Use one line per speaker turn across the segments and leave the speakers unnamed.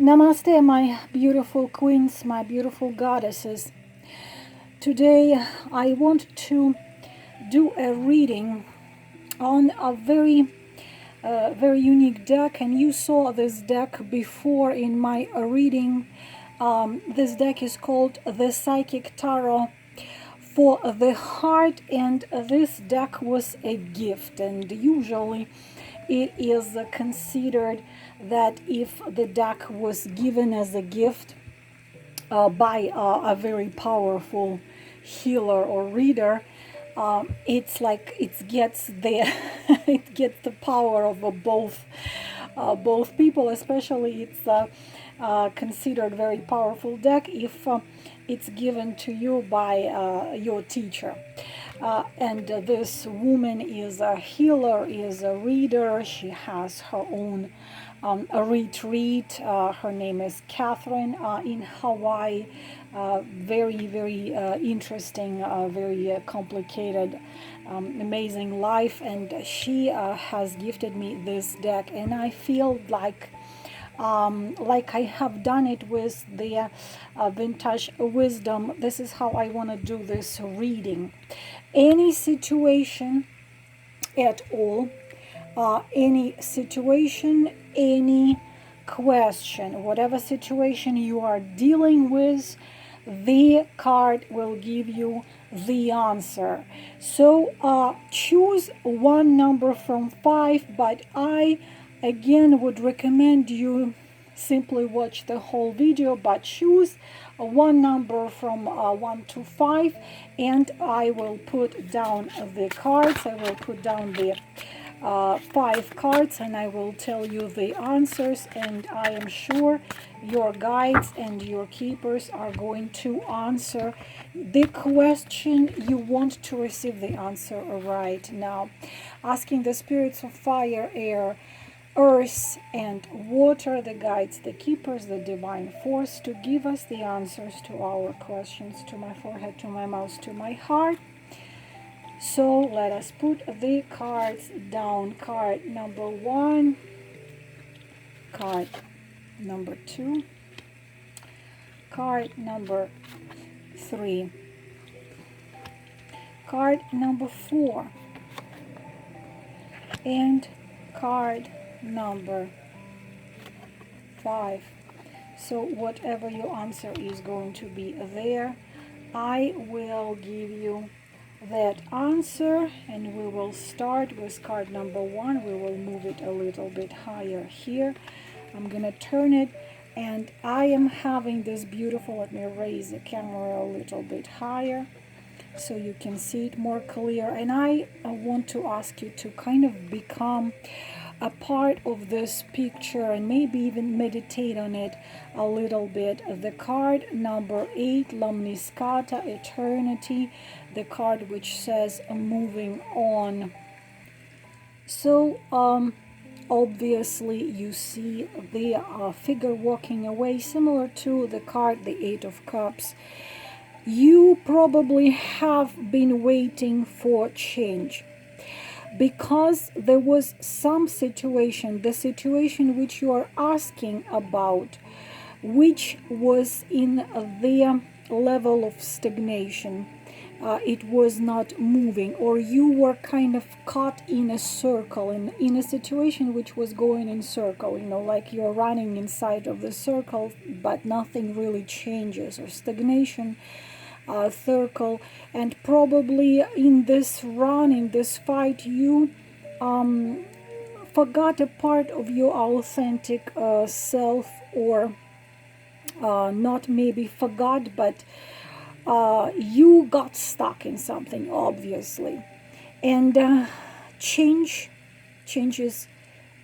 Namaste, my beautiful queens, my beautiful goddesses. Today I want to do a reading on a very unique deck, and you saw this deck before in my reading. This deck is called the Psychic Tarot for the Heart, and this deck was a gift, and usually it is considered that if the deck was given as a gift by a very powerful healer or reader, it's like it gets the it gets the power of both people. Especially it's considered very powerful deck if it's given to you by your teacher. And this woman is a healer, is a reader. She has her own a retreat. Her name is Catherine in Hawaii. Very interesting, very complicated, amazing life. And she has gifted me this deck, and I feel like I have done it with the vintage wisdom. This is how I want to do this reading. Any situation at all, any situation, any question, whatever situation you are dealing with, the card will give you the answer. So choose one number from 5, but I again would recommend you simply watch the whole video, but choose one number from 1 to 5, and I will put down the cards. I will put down the 5 cards, and I will tell you the answers, and I am sure your guides and your keepers are going to answer the question you want to receive the answer right now. Asking the spirits of fire, air, earth and water, the guides, the keepers, the divine force, to give us the answers to our questions, to my forehead, to my mouth, to my heart. So let us put the cards down. Card number 1, card number 2, card number 3, card number 4, and card number 5. So whatever your answer is going to be there, I will give you that answer, and we will start with card number 1. We will move it a little bit higher here. I'm gonna turn it, and I am having this beautiful, let me raise the camera a little bit higher so you can see it more clear. And I want to ask you to kind of become a part of this picture and maybe even meditate on it a little bit. The card number 8, Lamniscata, eternity, the card which says moving on. So obviously you see the figure walking away, similar to the card the 8 of Cups. You probably have been waiting for change, because there was some situation, the situation which you are asking about, which was in the level of stagnation. It was not moving, or you were kind of caught in a circle, in a situation which was going in circle, like you're running inside of the circle, but nothing really changes, or stagnation. Circle. And probably in this run, in this fight, you forgot a part of your authentic self, or not maybe forgot, but you got stuck in something, obviously. And changes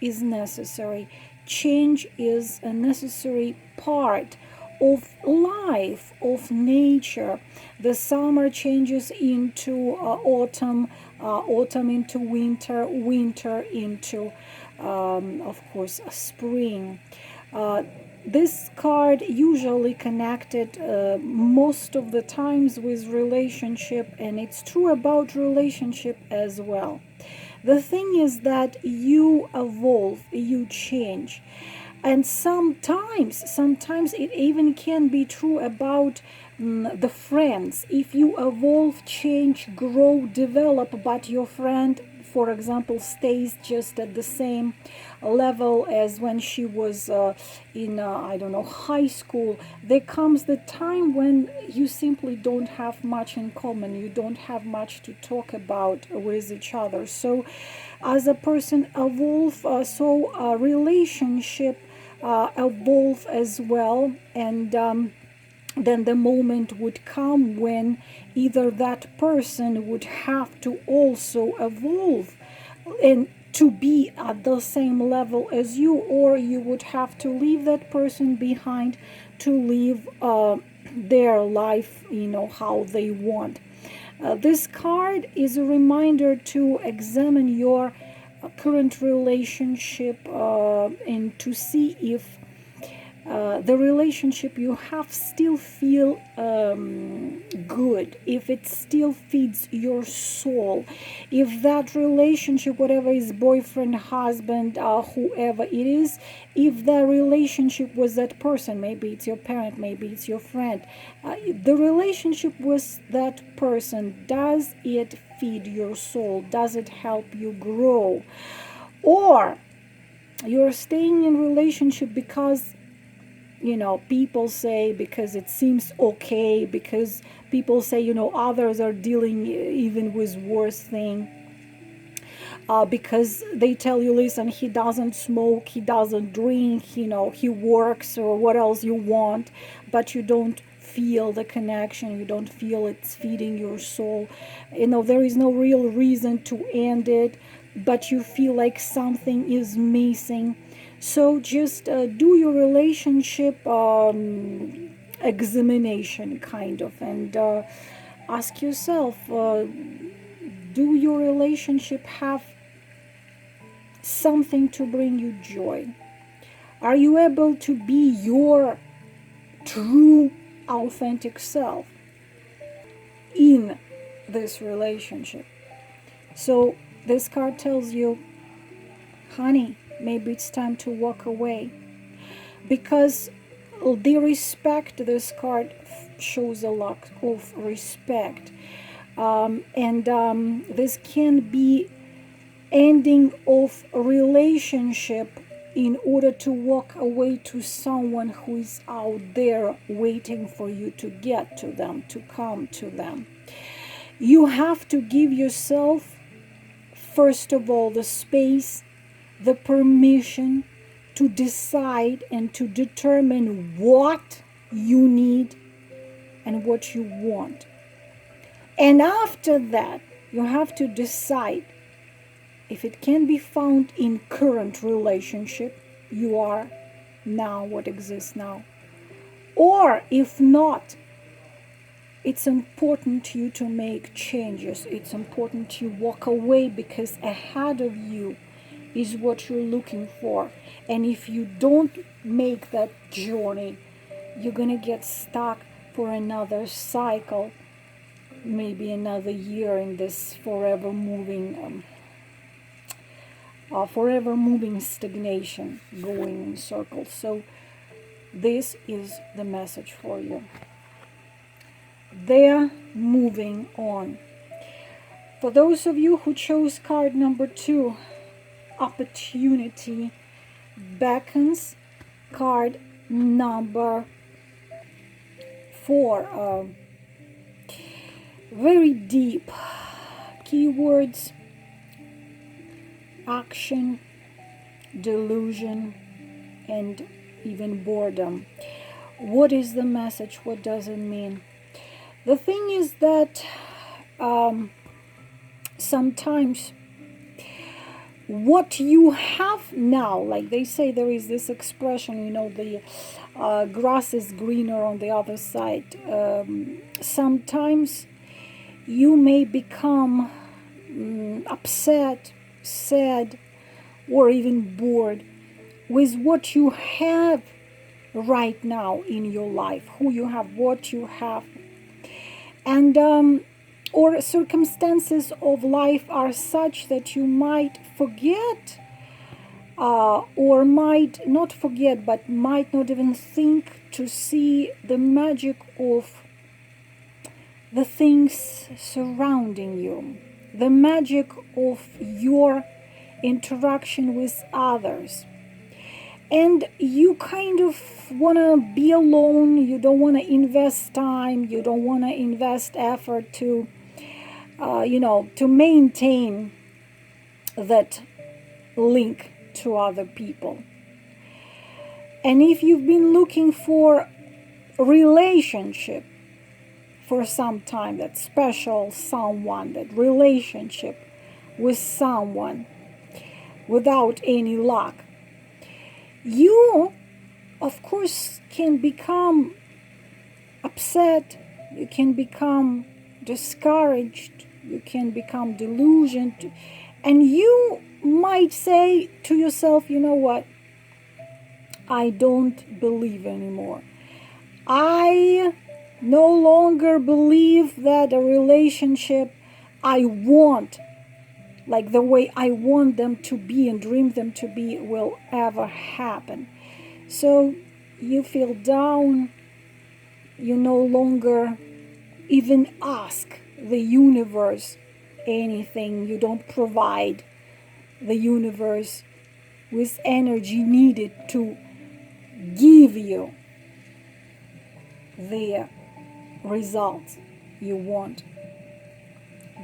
is necessary. Change is a necessary part of life, of nature. The summer changes into autumn, autumn into winter, winter into, of course, spring. This card usually connected most of the times with relationship, and it's true about relationship as well. The thing is that you evolve, you change. And sometimes it even can be true about the friends. If you evolve, change, grow, develop, but your friend, for example, stays just at the same level as when she was in I don't know, high school, there comes the time when you simply don't have much in common, you don't have much to talk about with each other. So as a person evolve, so a relationship evolve as well. And then the moment would come when either that person would have to also evolve and to be at the same level as you, or you would have to leave that person behind to live their life, how they want. This card is a reminder to examine your current relationship and to see if the relationship you have still feel good, if it still feeds your soul, if that relationship, whatever is boyfriend, husband, whoever it is, if the relationship with that person, maybe it's your parent, maybe it's your friend, the relationship with that person, does it feed your soul? Does it help you grow? Or you're staying in relationship because people say, because it seems okay, because people say, others are dealing even with worse thing, because they tell you, listen, he doesn't smoke, he doesn't drink, he works, or what else you want, but you don't feel the connection, you don't feel it's feeding your soul. There is no real reason to end it, but you feel like something is missing. So just do your relationship examination, kind of, and ask yourself, do your relationship have something to bring you joy? Are you able to be your true, authentic self in this relationship? So this card tells you, honey, maybe it's time to walk away, because the respect, this card shows a lot of respect, and this can be ending of a relationship in order to walk away to someone who is out there waiting for you to get to them, to come to them. You have to give yourself, first of all, the space, the permission to decide and to determine what you need and what you want. And after that, you have to decide if it can be found in current relationship you are now, what exists now. Or if not, it's important to you to make changes. It's important to walk away, because ahead of you is what you're looking for. And if you don't make that journey, you're gonna get stuck for another cycle, maybe another year in this forever moving stagnation, going in circles. So this is the message for you. They're moving on. For those of you who chose card number 2, opportunity beckons. Card number 4, very deep keywords: action, delusion, and even boredom. What is the message? What does it mean? The thing is that sometimes what you have now, like they say, there is this expression, the grass is greener on the other side. Sometimes you may become upset, sad, or even bored with what you have right now in your life, who you have, what you have. And or circumstances of life are such that you might forget or might not forget, but might not even think to see the magic of the things surrounding you, the magic of your interaction with others. And you kind of want to be alone, you don't want to invest time, you don't want to invest effort to, to maintain that link to other people. And if you've been looking for a relationship for some time, that special someone, that relationship with someone without any luck, you, of course, can become upset, you can become discouraged, you can become delusioned, and you might say to yourself, you know what, I don't believe anymore. I no longer believe that a relationship I want, like the way I want them to be and dream them to be, will ever happen. So you feel down, you no longer even ask the universe anything, you don't provide the universe with energy needed to give you the results you want,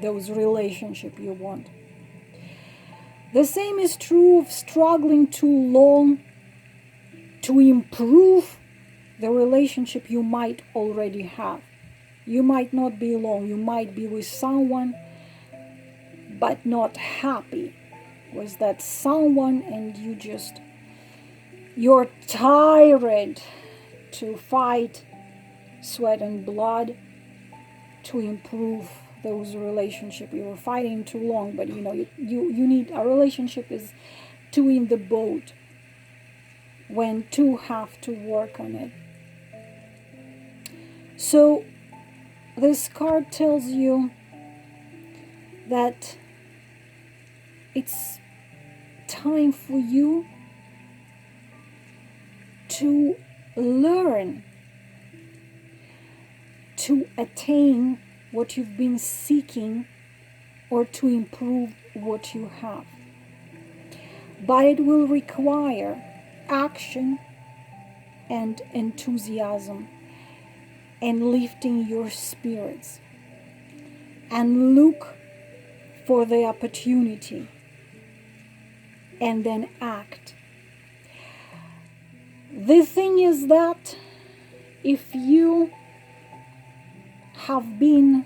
those relationships you want. The same is true of struggling too long to improve the relationship you might already have. You might not be alone, you might be with someone but not happy with that someone, and you're tired to fight sweat and blood to improve those relationships. You were fighting too long, but you need, a relationship is two in the boat when two have to work on it. So this card tells you that it's time for you to learn to attain what you've been seeking or to improve what you have. But it will require action and enthusiasm and lifting your spirits, and look for the opportunity and then act. The thing is that if you have been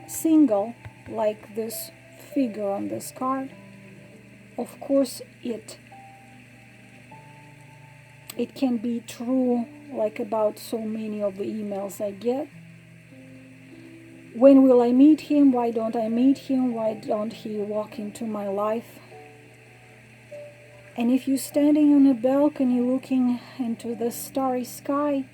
single, like this figure on this card, of course it can be true, like about so many of the emails I get. When will I meet him? Why don't I meet him? Why don't he walk into my life? And if you're standing on a balcony looking into the starry sky,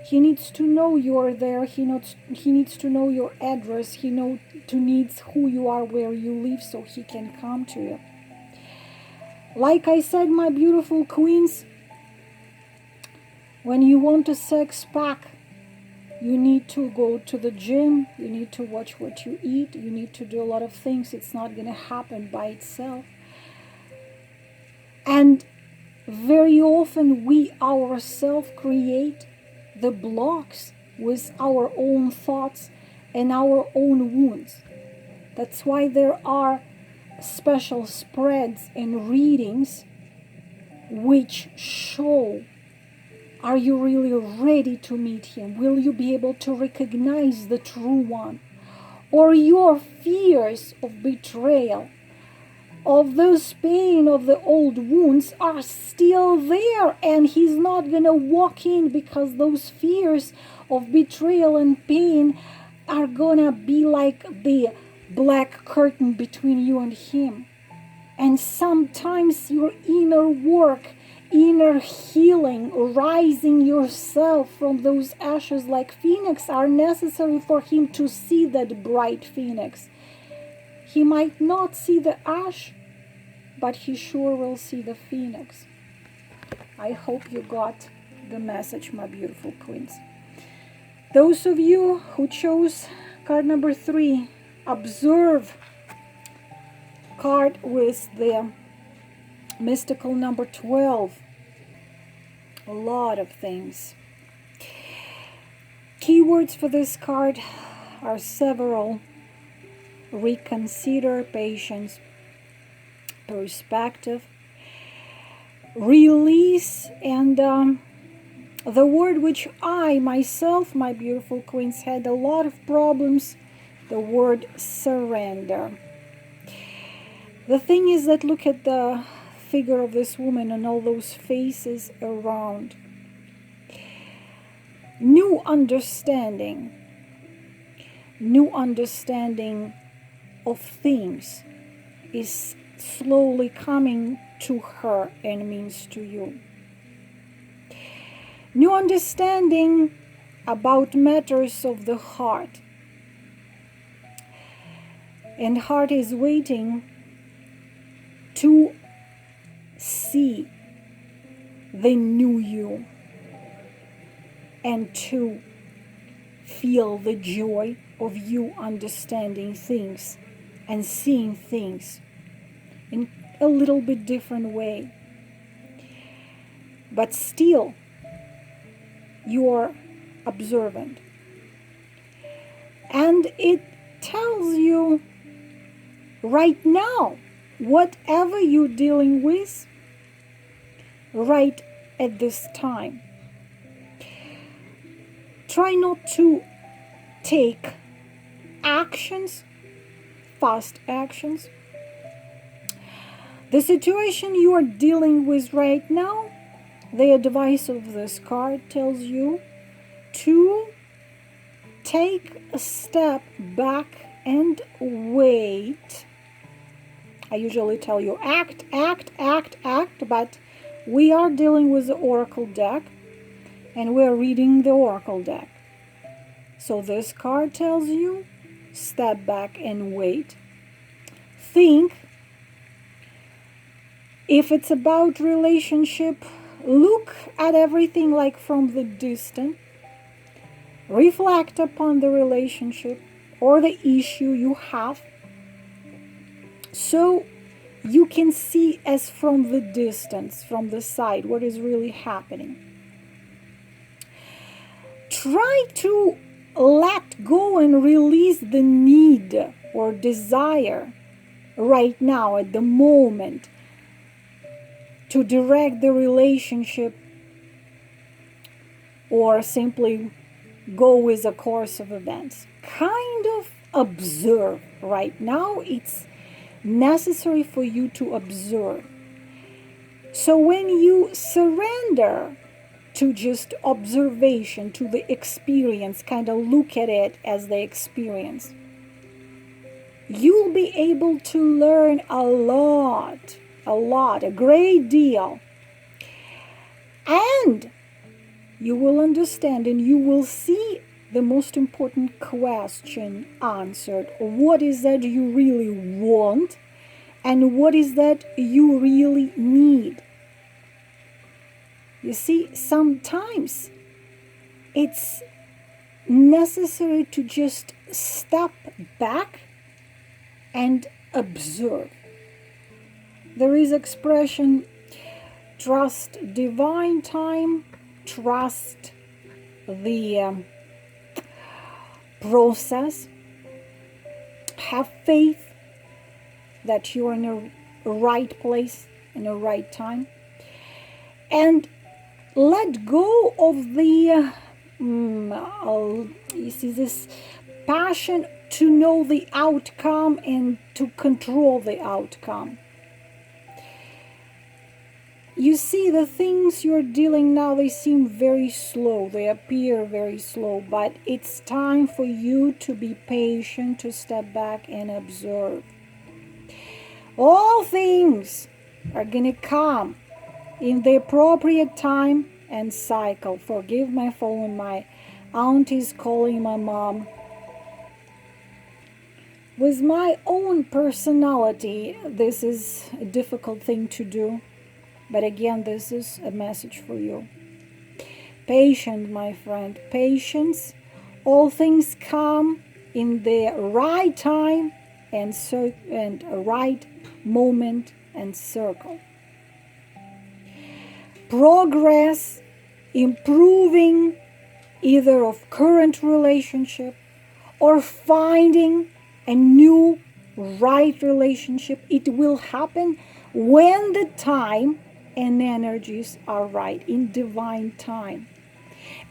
he needs to know you're there. He needs to know your address. He needs who you are, where you live, so he can come to you. Like I said, my beautiful queens, when you want a sex pack, you need to go to the gym. You need to watch what you eat. You need to do a lot of things. It's not going to happen by itself. And very often we ourselves create the blocks with our own thoughts and our own wounds. That's why there are special spreads and readings which show, are you really ready to meet him? Will you be able to recognize the true one? Or your fears of betrayal, of those pain of the old wounds are still there, and he's not going to walk in because those fears of betrayal and pain are going to be like the black curtain between you and him. And sometimes your inner work, inner healing, rising yourself from those ashes like phoenix are necessary for him to see that bright phoenix. He might not see the ash, but he sure will see the phoenix. I hope you got the message, my beautiful queens. Those of you who chose card number 3, observe card with the mystical number 12. A lot of things. Keywords for this card are several: reconsider, patience, perspective, release, and the word which I myself, my beautiful queens, had a lot of problems, the word surrender. The thing is that look at the figure of this woman and all those faces around. New understanding of things is slowly coming to her and means to you. New understanding about matters of the heart. And heart is waiting to see the new you and to feel the joy of you understanding things and seeing things in a little bit different way. But still, you're observant. And it tells you right now, whatever you're dealing with right at this time, try not to take actions, fast actions. The situation you are dealing with right now, the advice of this card tells you to take a step back and wait. I usually tell you act, but we are dealing with the oracle deck and we're reading the oracle deck. So this card tells you step back and wait. Think. If it's about relationship, look at everything like from the distance. Reflect upon the relationship or the issue you have, so you can see as from the distance, from the side, what is really happening. Try to let go and release the need or desire right now at the moment to direct the relationship or simply go with a course of events. Kind of observe right now. It's necessary for you to observe. So when you surrender to just observation, to the experience, kind of look at it as the experience, you'll be able to learn a lot, a great deal. And you will understand and you will see the most important question answered. What is that you really want and what is that you really need? You see, sometimes it's necessary to just step back and observe. There is expression, trust divine time, trust the process, have faith that you're in a right place in the right time, and let go of the you see, this passion to know the outcome and to control the outcome. You see, the things you're dealing now, they seem very slow. They appear very slow, but it's time for you to be patient, to step back and observe. All things are going to come in the appropriate time and cycle. Forgive my phone. My aunt is calling my mom. With my own personality, this is a difficult thing to do. But again, this is a message for you. Patience, my friend, patience. All things come in the right time and right moment and circle. Progress, improving either of current relationship or finding a new right relationship, it will happen when the time and energies are right, in divine time.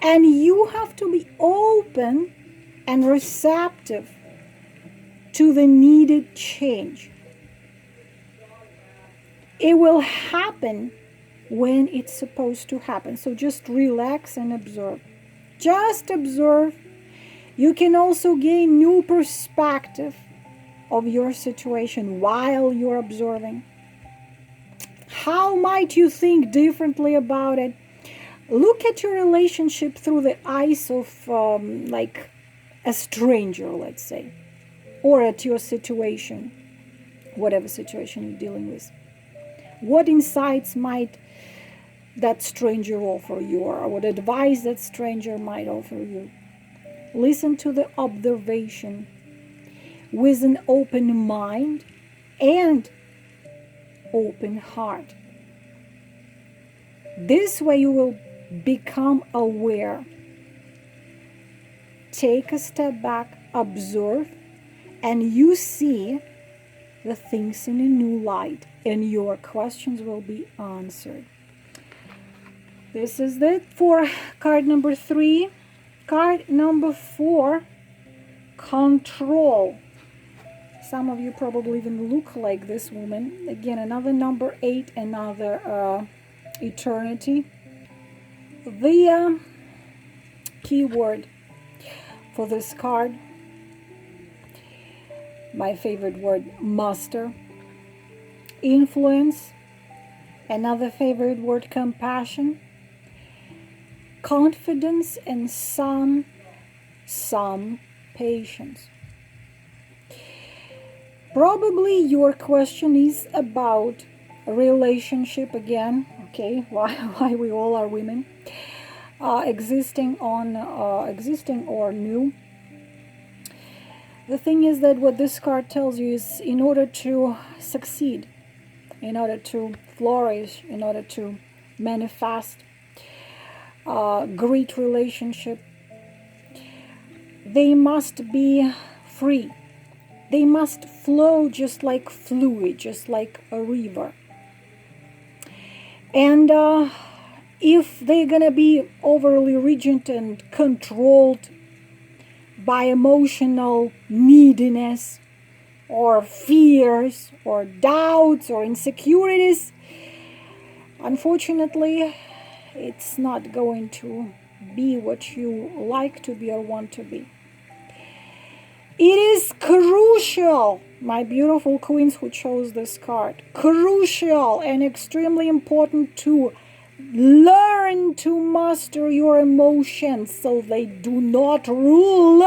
And you have to be open and receptive to the needed change. It will happen when it's supposed to happen. So just relax and observe. Just observe. You can also gain new perspective of your situation while you're observing. How might you think differently about it? Look at your relationship through the eyes of like a stranger, let's say, or at your situation, whatever situation you're dealing with. What insights might that stranger offer you, or what advice that stranger might offer you? Listen to the observation with an open mind and open heart. This way you will become aware. Take a step back, observe, and you see the things in a new light, and your questions will be answered. This is it for card number 3. Card number 4, control. Some of you probably even look like this woman. Again, another number 8, another eternity. The keyword for this card, my favorite word, master. Influence, another favorite word, compassion. Confidence, and some patience. Probably your question is about a relationship again, okay, why we all are women, existing or new. The thing is that what this card tells you is, in order to succeed, in order to flourish, in order to manifest great relationship, they must be free. They must flow just like fluid, just like a river. And if they're gonna be overly rigid and controlled by emotional neediness or fears or doubts or insecurities, unfortunately, it's not going to be what you like to be or want to be. It is crucial, my beautiful queens who chose this card, crucial and extremely important to learn to master your emotions so they do not rule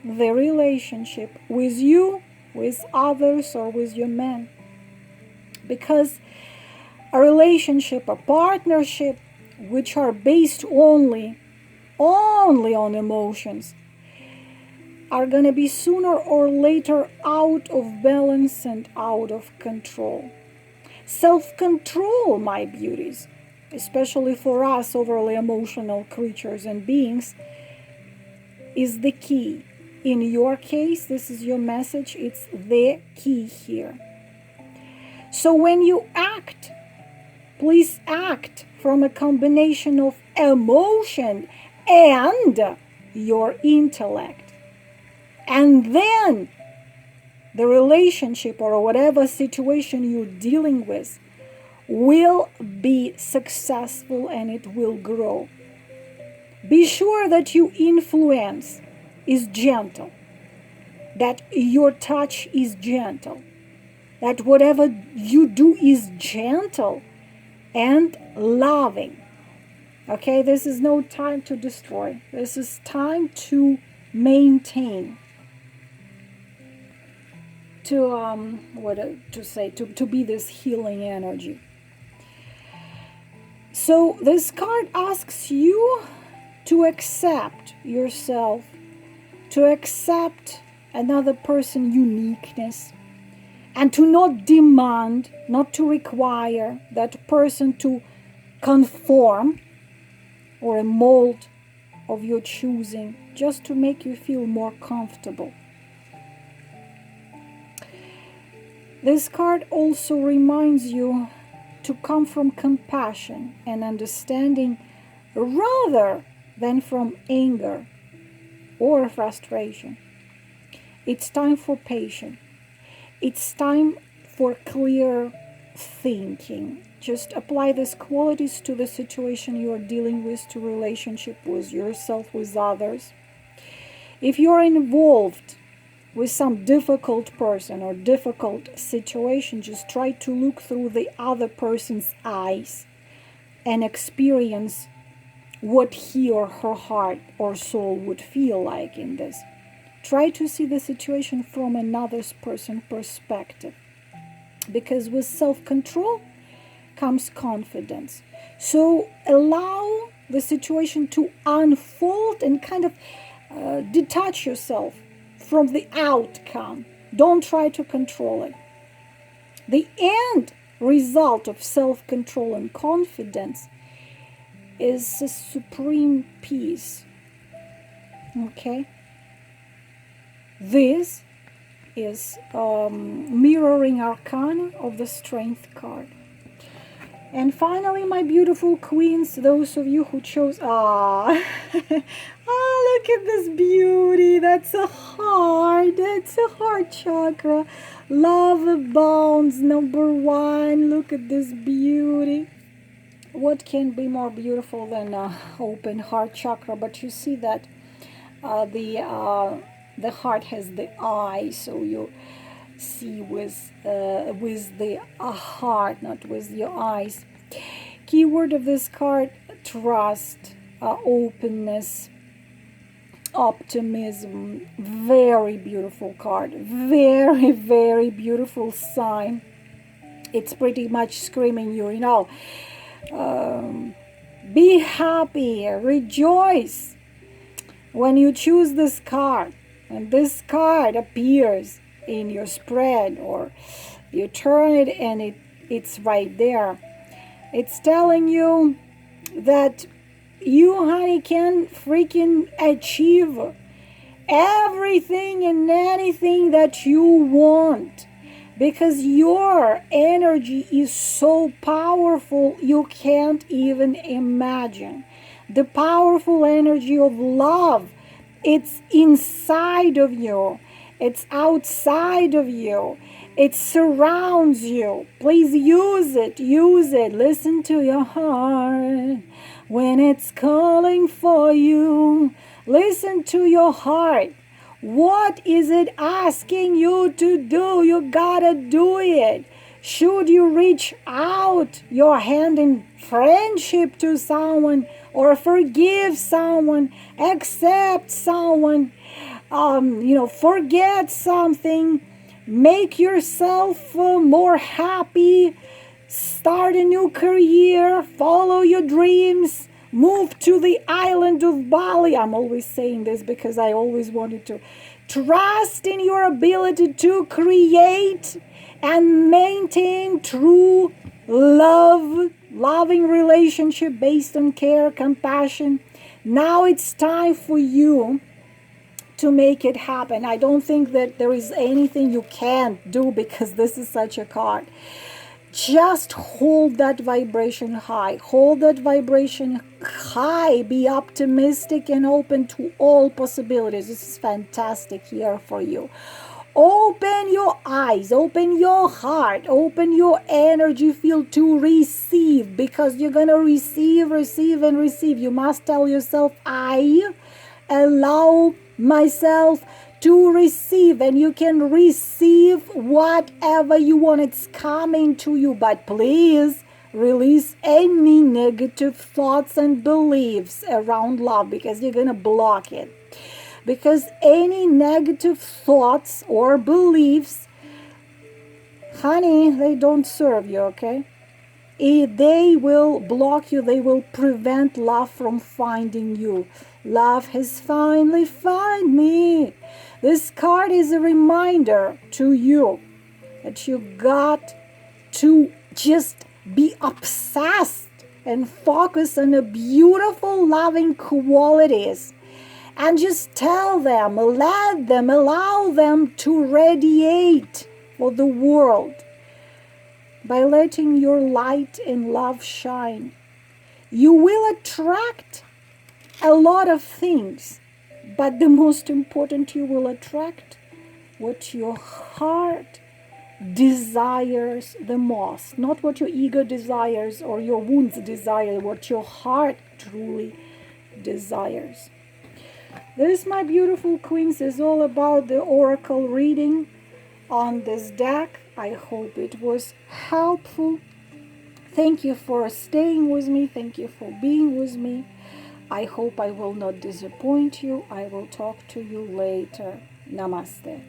the relationship with you, with others, or with your man. Because a relationship, a partnership, which are based only on emotions, are going to be sooner or later out of balance and out of control. Self-control, my beauties, especially for us overly emotional creatures and beings, is the key. In your case, this is your message, it's the key here. So when you act, please act from a combination of emotion and your intellect. And then the relationship or whatever situation you're dealing with will be successful and it will grow. Be sure that your influence is gentle, that your touch is gentle, that whatever you do is gentle and loving. Okay, this is no time to destroy. This is time to maintain. to be this healing energy. So this card asks you to accept yourself, to accept another person's uniqueness, and to not demand, not to require that person to conform or a mold of your choosing, just to make you feel more comfortable. This card also reminds you to come from compassion and understanding rather than from anger or frustration. It's time for patience. It's time for clear thinking. Just apply these qualities to the situation you are dealing with, to relationship with yourself, with others. If you're involved with some difficult person or difficult situation, just try to look through the other person's eyes and experience what he or her heart or soul would feel like in this. Try to see the situation from another person's perspective, because with self-control comes confidence. So allow the situation to unfold and kind of detach yourself from the outcome. Don't try to control it. The end result of self-control and confidence is a supreme peace. Okay? This is mirroring arcana of the Strength card. And finally, my beautiful queens, those of you who chose, look at this beauty. That's a heart. That's a heart chakra. Love abounds, number 1. Look at this beauty. What can be more beautiful than open heart chakra? But you see that the heart has the eye, so you see with the heart, not with your eyes. Keyword of this card: trust, openness, optimism. Very beautiful card. Very, very beautiful sign. It's pretty much screaming you know, be happy, rejoice when you choose this card. And this card appears in your spread, or you turn it and it's right there. It's telling you that you, honey, can freaking achieve everything and anything that you want, because your energy is so powerful you can't even imagine. The powerful energy of love, it's inside of you. It's outside of you. It surrounds you. Please use it. Use it. Listen to your heart when it's calling for you. Listen to your heart. What is it asking you to do? You gotta do it. Should you reach out your hand in friendship to someone, or forgive someone, accept someone, forget something, make yourself more happy, start a new career, follow your dreams, move to the island of Bali. I'm always saying this because I always wanted to. Trust in your ability to create and maintain true loving relationship based on care, compassion. Now it's time for you to make it happen. I don't think that there is anything you can't do, because this is such a card. Just hold that vibration high. Hold that vibration high. Be optimistic and open to all possibilities. This is fantastic here for you. Open your eyes, open your heart, open your energy field to receive, because you're going to receive, and receive. You must tell yourself, I allow myself to receive, and you can receive whatever you want. It's coming to you, but please release any negative thoughts and beliefs around love, because you're going to block it. Because any negative thoughts or beliefs Honey, they don't serve you, okay? They will block you. They will prevent love from finding you. Love has finally found me. This card is a reminder to you that you got to just be obsessed and focus on the beautiful, loving qualities. And just tell them, let them, allow them to radiate for the world. By letting your light and love shine, you will attract a lot of things. But the most important, you will attract what your heart desires the most. Not what your ego desires or your wounds desire, what your heart truly desires. This, my beautiful queens, is all about the oracle reading on this deck. I hope it was helpful. Thank you for staying with me. Thank you for being with me. I hope I will not disappoint you. I will talk to you later. Namaste.